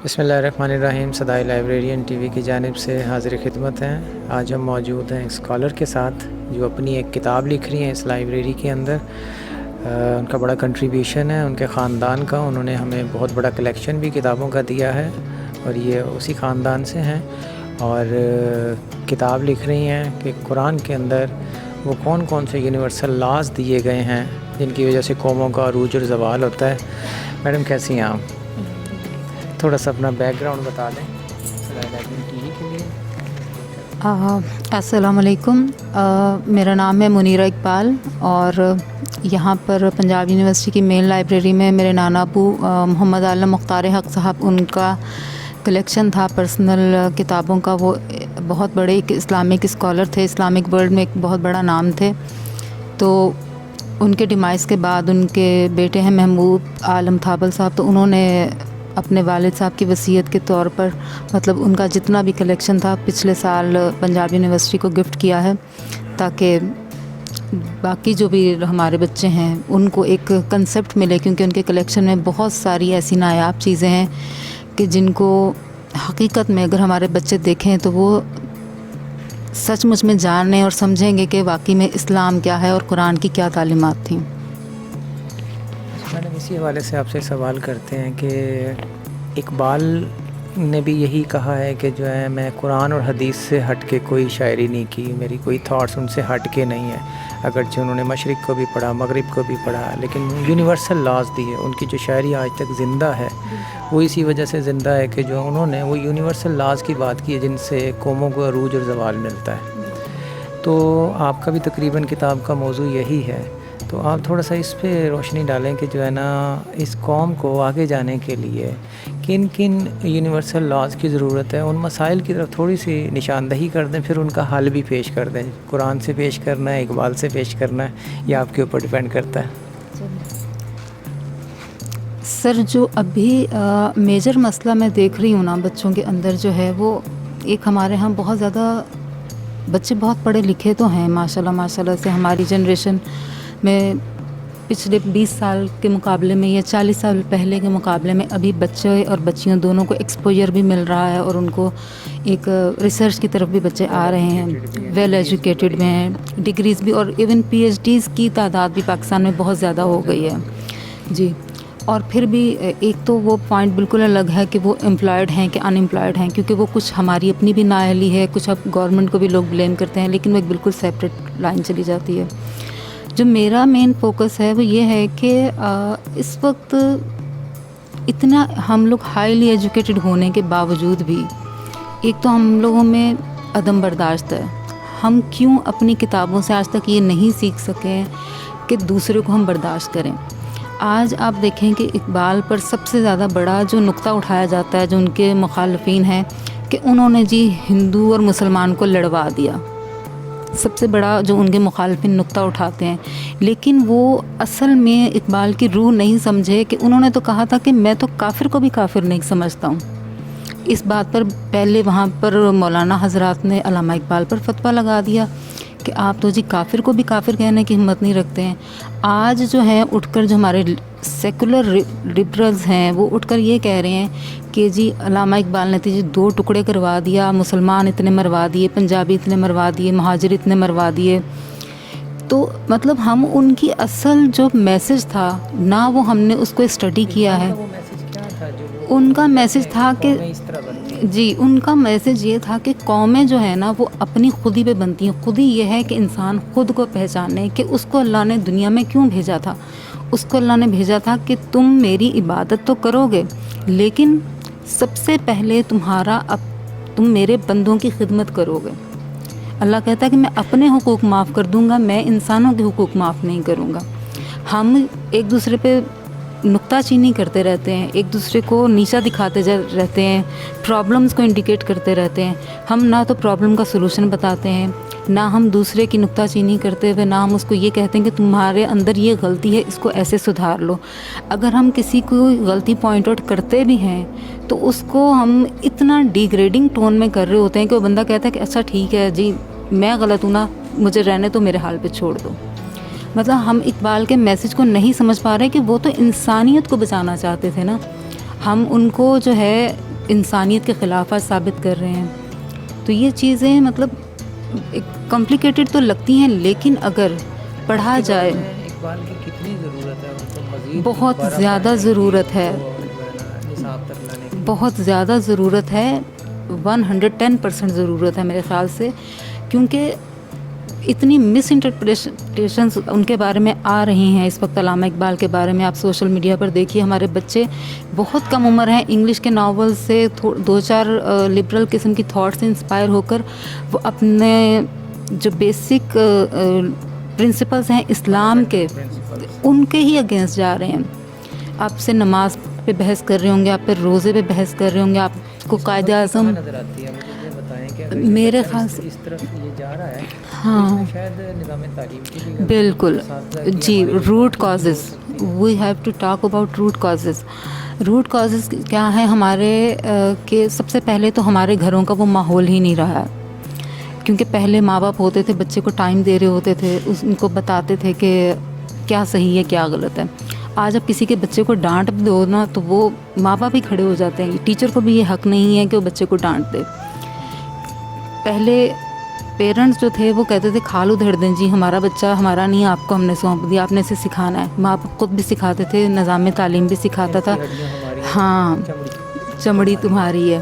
بسم اللہ الرحمن الرحیم. صدائے لائبریرین ٹی وی کی جانب سے حاضر خدمت ہیں. آج ہم موجود ہیں ایک اسکالر کے ساتھ جو اپنی ایک کتاب لکھ رہی ہیں اس لائبریری کے اندر. ان کا بڑا کنٹریبیوشن ہے ان کے خاندان کا. انہوں نے ہمیں بہت بڑا کلیکشن بھی کتابوں کا دیا ہے اور یہ اسی خاندان سے ہیں اور کتاب لکھ رہی ہیں کہ قرآن کے اندر وہ کون کون سے یونیورسل لاز دیے گئے ہیں جن کی وجہ سے قوموں کا عروج اور زوال ہوتا ہے. میڈم کیسی ہیں آپ؟ تھوڑا سا اپنا بیک گراؤنڈ بتا دیں ٹی وی کے لیے. السلام علیکم. میرا نام ہے منیرہ اقبال اور یہاں پر پنجاب یونیورسٹی کی مین لائبریری میں میرے نانا ابو محمد عالم مختار حق صاحب ان کا کلیکشن تھا پرسنل کتابوں کا. وہ بہت بڑے ایک اسلامک اسکالر تھے, اسلامک ورلڈ میں ایک بہت بڑا نام تھے. تو ان کے ڈیمائز کے بعد ان کے بیٹے ہیں محمود عالم تھابل صاحب, تو انہوں نے اپنے والد صاحب کی وصیت کے طور پر مطلب ان کا جتنا بھی کلیکشن تھا پچھلے سال پنجاب یونیورسٹی کو گفٹ کیا ہے تاکہ باقی جو بھی ہمارے بچے ہیں ان کو ایک کنسیپٹ ملے, کیونکہ ان کے کلیکشن میں بہت ساری ایسی نایاب چیزیں ہیں کہ جن کو حقیقت میں اگر ہمارے بچے دیکھیں تو وہ سچ مچ میں جانیں اور سمجھیں گے کہ واقعی میں اسلام کیا ہے اور قرآن کی کیا تعلیمات تھیں. میڈم اسی حوالے سے آپ سے سوال کرتے ہیں کہ اقبال نے بھی یہی کہا ہے کہ جو ہے میں قرآن اور حدیث سے ہٹ کے کوئی شاعری نہیں کی, میری کوئی تھاٹس ان سے ہٹ کے نہیں ہے. اگرچہ انہوں نے مشرق کو بھی پڑھا مغرب کو بھی پڑھا لیکن یونیورسل لاز دیے. ان کی جو شاعری آج تک زندہ ہے وہ اسی وجہ سے زندہ ہے کہ جو انہوں نے وہ یونیورسل لاز کی بات کی ہے جن سے قوموں کو عروج اور زوال ملتا ہے. تو آپ کا بھی تقریباً کتاب کا موضوع یہی ہے, تو آپ تھوڑا سا اس پہ روشنی ڈالیں کہ جو ہے نا اس قوم کو آگے جانے کے لیے کن کن یونیورسل لاز کی ضرورت ہے. ان مسائل کی طرف تھوڑی سی نشاندہی کر دیں, پھر ان کا حل بھی پیش کر دیں. قرآن سے پیش کرنا ہے, اقبال سے پیش کرنا ہے, یہ آپ کے اوپر ڈیپینڈ کرتا ہے. سر جو ابھی میجر مسئلہ میں دیکھ رہی ہوں نا بچوں کے اندر جو ہے وہ ایک ہمارے ہاں بہت زیادہ بچے بہت پڑھے لکھے تو ہیں ماشاء اللہ سے. ہماری جنریشن میں پچھلے 20 سال کے مقابلے میں یا 40 سال پہلے کے مقابلے میں ابھی بچے اور بچیوں دونوں کو ایکسپوجر بھی مل رہا ہے اور ان کو ایک ریسرچ کی طرف بھی بچے آ رہے ہیں, ویل ایجوکیٹڈ میں ہیں, ڈگریز بھی, اور ایون پی ایچ ڈیز کی تعداد بھی پاکستان میں بہت زیادہ ہو گئی ہے جی. اور پھر بھی ایک تو وہ پوائنٹ بالکل الگ ہے کہ وہ امپلائڈ ہیں کہ ان امپلائڈ ہیں, کیونکہ وہ کچھ ہماری اپنی بھی نااہلی ہے, کچھ اب گورنمنٹ کو بھی لوگ بلیم کرتے ہیں, لیکن وہ ایک بالکل سیپریٹ لائن چلی جاتی ہے. جو میرا مین فوکس ہے وہ یہ ہے کہ اس وقت اتنا ہم لوگ ہائیلی ایجوکیٹڈ ہونے کے باوجود بھی ایک تو ہم لوگوں میں عدم برداشت ہے. ہم کیوں اپنی کتابوں سے آج تک یہ نہیں سیکھ سکیں کہ دوسرے کو ہم برداشت کریں. آج آپ دیکھیں کہ اقبال پر سب سے زیادہ بڑا جو نقطہ اٹھایا جاتا ہے جو ان کے مخالفین ہیں کہ انہوں نے جی ہندو اور مسلمان کو لڑوا دیا, سب سے بڑا جو ان کے مخالفین نقطہ اٹھاتے ہیں. لیکن وہ اصل میں اقبال کی روح نہیں سمجھے کہ انہوں نے تو کہا تھا کہ میں تو کافر کو بھی کافر نہیں سمجھتا ہوں. اس بات پر پہلے وہاں پر مولانا حضرات نے علامہ اقبال پر فتویٰ لگا دیا کہ آپ تو جی کافر کو بھی کافر کہنے کی ہمت نہیں رکھتے ہیں. آج جو ہیں اٹھ کر جو ہمارے سیکولر لبرلز ہیں وہ اٹھ کر یہ کہہ رہے ہیں کہ جی علامہ اقبال نے تو جی 2 ٹکڑے کروا دیا, مسلمان اتنے مروا دیے, پنجابی اتنے مروا دیے, مہاجر اتنے مروا دیے. تو مطلب ہم ان کی اصل جو میسج تھا نہ وہ ہم نے اس کو اسٹڈی کیا ہے. ان کا میسج تھا کہ جی ان کا میسج یہ تھا کہ قومیں جو ہے نا وہ اپنی خودی پہ بنتی ہیں. خودی یہ ہے کہ انسان خود کو پہچانے کہ اس کو اللہ نے دنیا میں کیوں بھیجا تھا. اس کو اللہ نے بھیجا تھا کہ تم میری عبادت تو کرو گے لیکن سب سے پہلے تم میرے بندوں کی خدمت کرو گے. اللہ کہتا ہے کہ میں اپنے حقوق معاف کر دوں گا, میں انسانوں کے حقوق معاف نہیں کروں گا. ہم ایک دوسرے پہ نکتہ چینی کرتے رہتے ہیں, ایک دوسرے کو نیچا دکھاتے رہتے ہیں, پرابلمز کو انڈیکیٹ کرتے رہتے ہیں. ہم نہ تو پرابلم کا سلوشن بتاتے ہیں, نہ ہم دوسرے کی نکتہ چینی کرتے ہوئے نہ ہم اس کو یہ کہتے ہیں کہ تمہارے اندر یہ غلطی ہے اس کو ایسے سدھار لو. اگر ہم کسی کو غلطی پوائنٹ آؤٹ کرتے بھی ہیں تو اس کو ہم اتنا ڈیگریڈنگ ٹون میں کر رہے ہوتے ہیں کہ وہ بندہ کہتا ہے کہ اچھا ٹھیک ہے جی میں غلط ہوں نا, مجھے رہنے تو میرے حال پہ چھوڑ دو. مطلب ہم اقبال کے میسج کو نہیں سمجھ پا رہے کہ وہ تو انسانیت کو بچانا چاہتے تھے نا. ہم ان کو جو ہے انسانیت کے خلافات ثابت کر رہے ہیں. تو یہ چیزیں مطلب کمپلیکیٹڈ تو لگتی ہیں، لیکن اگر پڑھا جائے اقبال کی کتنی ضرورت ہے، ان کو مزید بہت زیادہ ضرورت ہے، نصاب تک لانے کی. بہت زیادہ ضرورت ہے، 110% ضرورت ہے میرے خیال سے، کیونکہ اتنی مس انٹرپریٹیشنز ان کے بارے میں آ رہی ہیں اس وقت. علامہ اقبال کے بارے میں آپ سوشل میڈیا پر دیکھیے، ہمارے بچے بہت کم عمر ہیں، انگلش کے ناول سے دو چار لبرل قسم کی تھاٹ سے انسپائر ہو کر وہ اپنے جو بیسک پرنسپلز ہیں اسلام کے، ان کے ہی اگینسٹ جا رہے ہیں. آپ سے نماز پہ بحث کر رہے ہوں گے، آپ پہ روزے پہ بحث کر رہے ہوں گے، آپ کو قائد اعظم نظر آتی ہے. مجھے یہ بتائیں کہ میرے خیال سے اس طرف یہ جا رہا ہے، ہاں شاید نظام تعلیم کی بھی بالکل جی. Root causes, we have to talk about root causes. Root causes کیا ہے ہمارے کہ سب سے پہلے تو ہمارے گھروں کا وہ ماحول ہی نہیں رہا، کیونکہ پہلے ماں باپ ہوتے تھے، بچے کو ٹائم دے رہے ہوتے تھے، ان کو بتاتے تھے کہ کیا صحیح ہے کیا غلط ہے. آج اب کسی کے بچے کو ڈانٹ بھی دو نا تو وہ ماں باپ ہی کھڑے ہو جاتے ہیں. ٹیچر کو بھی یہ حق نہیں ہے کہ وہ بچے کو ڈانٹ دے. پہلے پیرنٹس جو تھے وہ کہتے تھے کھالو دھڑ دیں جی، ہمارا بچہ ہمارا نہیں، آپ کو ہم نے سونپ دیا، آپ نے اسے سکھانا ہے. ماں باپ خود بھی سکھاتے تھے، نظام تعلیم بھی سکھاتا تھا. ہاں چمڑی تمہاری ہے.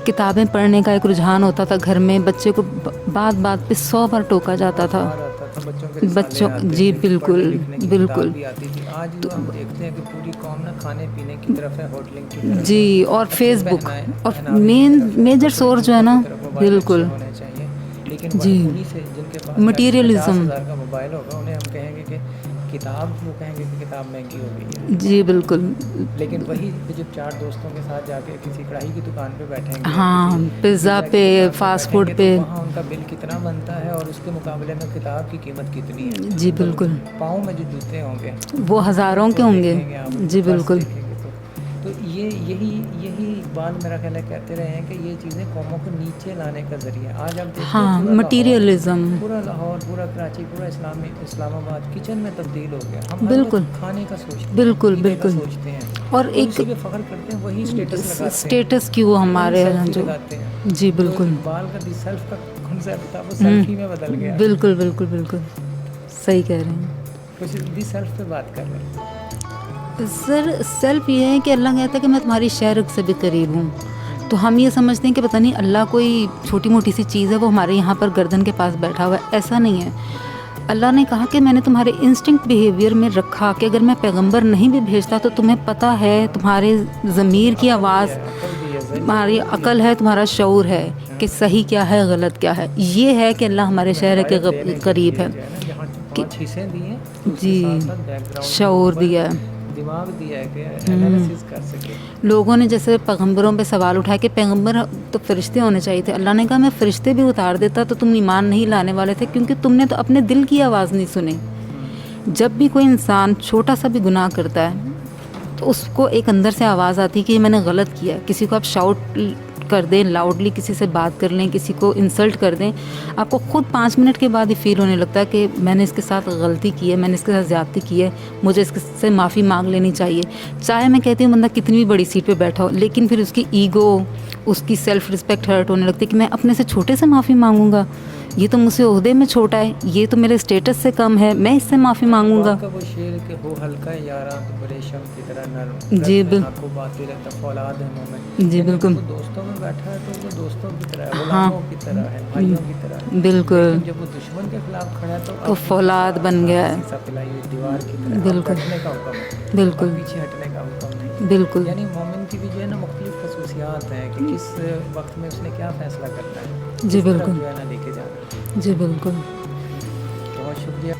کتابیں پڑھنے کا ایک رجحان ہوتا تھا گھر میں، بچے کو بات بات پہ 100 بار ٹوکا جاتا تھا. بچوں جی بالکل بالکل. آج جو ہم دیکھتے ہیں کہ پوری قوم نا کھانے پینے کی طرف ہے، ہوٹلنگ کی طرف جی. اور فیس بک اور میجر سورس جو ہے نا بالکل لیکن جی انہی سے جن کے پاس مٹیریلزم 50,000 کا موبائل ہوگا انہیں ہم کہیں گے کہ کتاب، وہ کہیں گے کہ کتاب مہنگی ہو گئی ہے. جی بالکل. لیکن وہی جب 4 دوستوں کے ساتھ جا کے کسی کڑاہی کی دکان پہ بیٹھیں گے، ہاں پیزا پہ، فاسٹ فوڈ پہ، تو وہاں ان کا بل کتنا بنتا ہے اور اس کے مقابلے میں کتاب کی قیمت کتنی ہے. جی بالکل. پاؤں میں جو جوتے ہوں گے وہ ہزاروں کے ہوں گے. جی بالکل. تو یہی اقبال میرا خیال ہے کہتے رہے ہیں کہ یہ چیزیں قوموں کو نیچے لانے کا ذریعہ. آج آپ دیکھتے ہاں مٹیریلزم، پورا لاہور، پورا کراچی، پورا اسلام آباد کچن میں تبدیل ہو گیا. ہم بالکل کھانے کا سوچتے ہیں، بالکل پینے کا بالکل. سوچتے ہیں اور ایک اسی پہ فخر کرتے ہیں، وہی اسٹیٹس لگاتے ہیں، اسٹیٹس کی وہ ہمارے جو لگاتے ہیں. جی بالکل. تو اقبال کا دی سیلف کا کنسیپٹ تھا، وہ سیلفی میں بدل گیا. بالکل بالکل بالکل صحیح کہہ رہے ہیں. کچھ دی سیلف پہ بات کر رہے ہیں سر. سیلف یہ ہے کہ اللہ کہتا ہے کہ میں تمہاری شہرک سے بھی قریب ہوں. تو ہم یہ سمجھتے ہیں کہ پتہ نہیں اللہ کوئی چھوٹی موٹی سی چیز ہے، وہ ہمارے یہاں پر گردن کے پاس بیٹھا ہوا ہے. ایسا نہیں ہے. اللہ نے کہا کہ میں نے تمہارے انسٹنکٹ بیہیویئر میں رکھا کہ اگر میں پیغمبر نہیں بھی بھیجتا تو تمہیں پتہ ہے، تمہارے ضمیر کی آواز، تمہاری عقل ہے، تمہارا شعور ہے کہ صحیح کیا ہے غلط کیا ہے. یہ ہے کہ اللہ ہمارے شہر کے قریب ہے کہ جی شعور دیا ہے، دماغ دیا ہے کہ انالیسس کر سکے. لوگوں نے جیسے پیغمبروں پہ سوال اٹھایا کہ پیغمبر تو فرشتے ہونے چاہیے تھے. اللہ نے کہا میں فرشتے بھی اتار دیتا تو تم ایمان نہیں لانے والے تھے، کیونکہ تم نے تو اپنے دل کی آواز نہیں سنی. جب بھی کوئی انسان چھوٹا سا بھی گناہ کرتا ہے تو اس کو ایک اندر سے آواز آتی ہے کہ یہ میں نے غلط کیا ہے. کسی کو آپ شاؤٹ کر دیں، لاؤڈلی کسی سے بات کر لیں، کسی کو انسلٹ کر دیں، آپ کو خود 5 منٹ کے بعد ہی فیل ہونے لگتا ہے کہ میں نے اس کے ساتھ غلطی کی ہے، میں نے اس کے ساتھ زیادتی کی ہے، مجھے اس سے معافی مانگ لینی چاہیے. چاہے میں کہتی ہوں بندہ کتنی بھی بڑی سیٹ پہ بیٹھا ہو، لیکن پھر اس کی ایگو، اس کی سیلف رسپیکٹ ہرٹ ہونے لگتی ہے کہ میں اپنے سے چھوٹے سے معافی مانگوں گا، یہ تو مجھ سے عہدے میں چھوٹا ہے، یہ تو میرے اسٹیٹس سے کم ہے، میں اس سے معافی مانگوں گا. وہ شعر کہ ہو ہلکا یاراں تو بڑے شم کی طرح نرم، جی کو باتی رہتا فولاد ہے مومن. جی بالکل. وہ دوستوں میں بیٹھا ہے تو وہ دوستوں کی طرح ہے، غلاموں کی طرح ہے، بھائیوں کی طرح ہے. بالکل. جب وہ دشمن کے خلاف کھڑا ہے تو فولاد بن گیا ہے. دیوار کی طرح بالکل. ہٹنے کا حکم ہے، بالکل پیچھے ہٹنے کا حکم نہیں. بالکل. یعنی مومن کی بھی جو ہے نا مختلف خصوصیات ہیں کہ کس وقت میں اس نے کیا فیصلہ کرنا ہے. جی بالکل. جو ہے نا لے کے جانا. جی بالکل. بہت شکریہ.